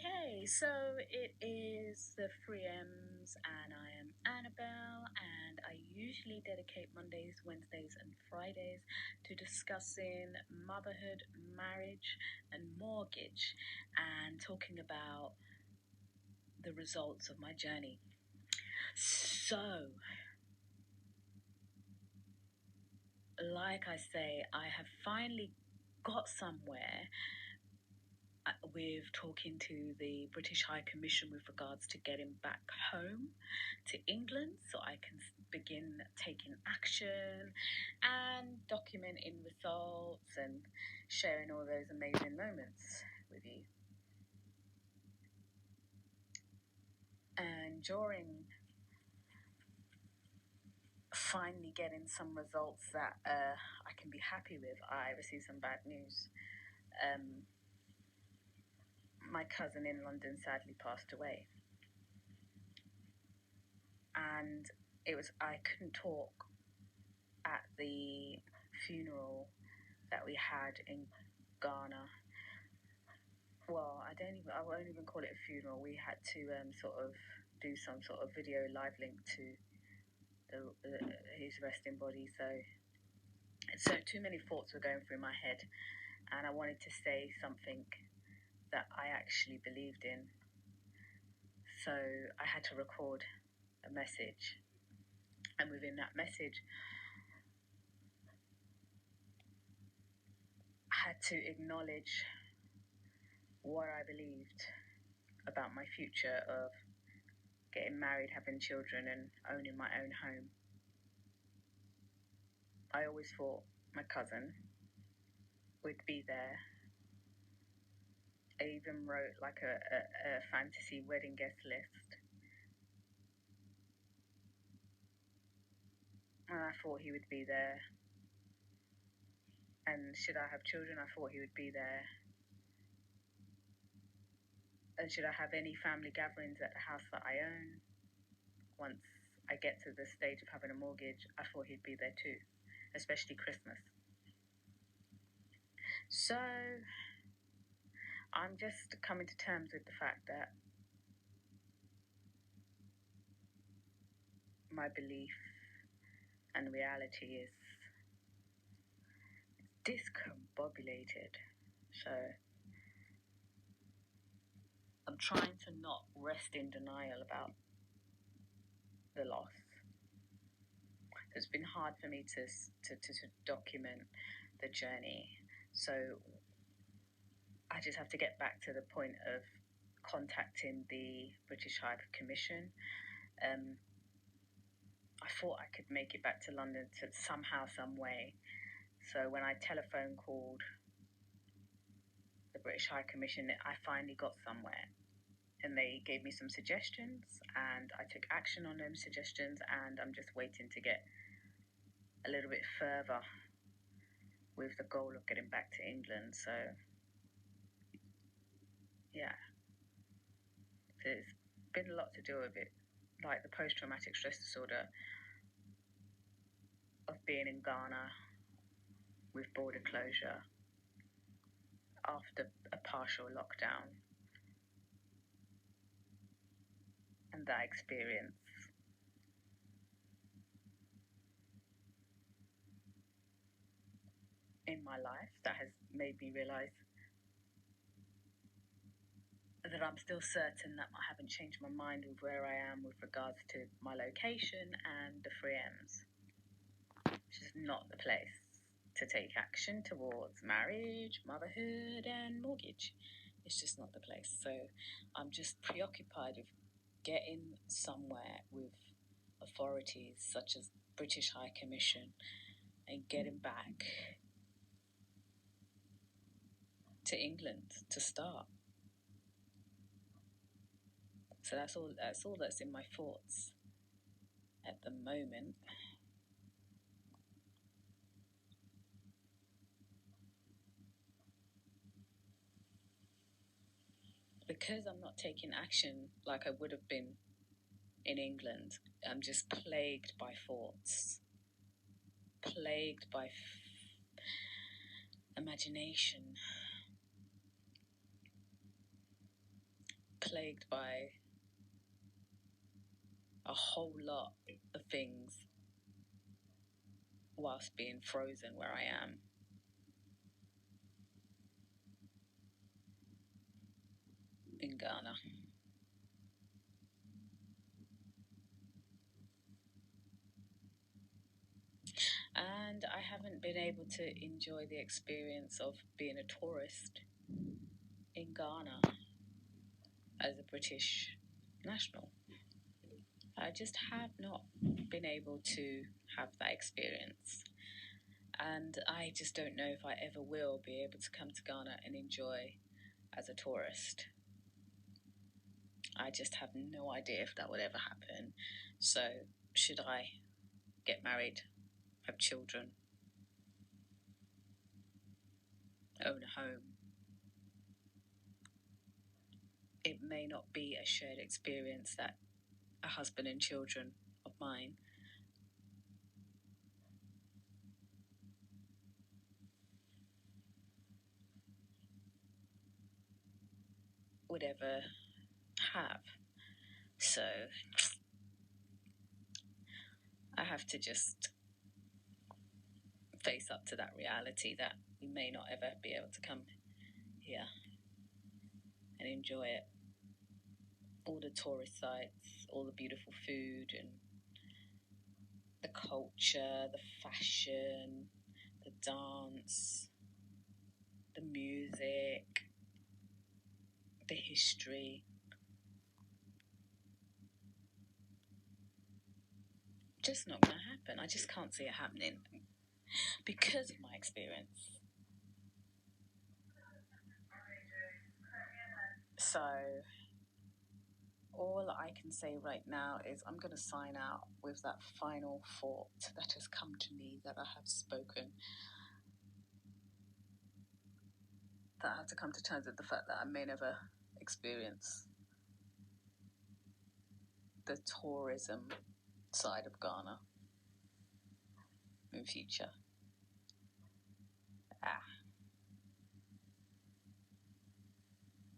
Hey, so it is the 3Ms, and I am Annabelle, and I usually dedicate Mondays, Wednesdays, and Fridays to discussing motherhood, marriage, and mortgage, and talking about the results of my journey. So, like I say, I have finally got somewhere with talking to the British High Commission with regards to getting back home to England so I can begin taking action and documenting results and sharing all those amazing moments with you. And during finally getting some results that I can be happy with, I received some bad news. My cousin in London sadly passed away. And I couldn't talk at the funeral that we had in Ghana. Well, I won't even call it a funeral. We had to sort of do some sort of video live link to his resting body. So too many thoughts were going through my head, and I wanted to say something that I actually believed in. So I had to record a message, and within that message, I had to acknowledge what I believed about my future of getting married, having children, and owning my own home. I always thought my cousin would be there. I even wrote like a fantasy wedding guest list. And I thought he would be there. And should I have children, I thought he would be there. And should I have any family gatherings at the house that I own, once I get to the stage of having a mortgage, I thought he'd be there too, especially Christmas. So I'm just coming to terms with the fact that my belief and reality is discombobulated. So I'm trying to not rest in denial about the loss. It's been hard for me to document the journey. So I just have to get back to the point of contacting the British High Commission. I thought I could make it back to London to somehow, some way. So when I telephone called the British High Commission, I finally got somewhere. And they gave me some suggestions, and I took action on those suggestions, and I'm just waiting to get a little bit further with the goal of getting back to England. So yeah, there's been a lot to do with it, like the post-traumatic stress disorder of being in Ghana with border closure after a partial lockdown, and that experience in my life that has made me realize that I'm still certain that I haven't changed my mind with where I am with regards to my location and the 3Ms. It's just not the place to take action towards marriage, motherhood, and mortgage. It's just not the place. So I'm just preoccupied with getting somewhere with authorities such as British High Commission and getting back to England to start. So that's all that's in my thoughts at the moment. Because I'm not taking action like I would have been in England, I'm just plagued by thoughts, plagued by imagination. plagued by a whole lot of things whilst being frozen where I am. In Ghana. And I haven't been able to enjoy the experience of being a tourist in Ghana as a British national. I just have not been able to have that experience. And I just don't know if I ever will be able to come to Ghana and enjoy as a tourist. I just have no idea if that would ever happen. So, should I get married, have children, own a home, it may not be a shared experience that a husband and children of mine would ever have. So I have to just face up to that reality that we may not ever be able to come here and enjoy it. All the tourist sites, all the beautiful food and the culture, the fashion, the dance, the music, the history. Just not going to happen. I just can't see it happening because of my experience. So, all I can say right now is I'm going to sign out with that final thought that has come to me that I have spoken. That I have to come to terms with the fact that I may never experience the tourism side of Ghana in future.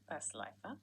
That's life, huh?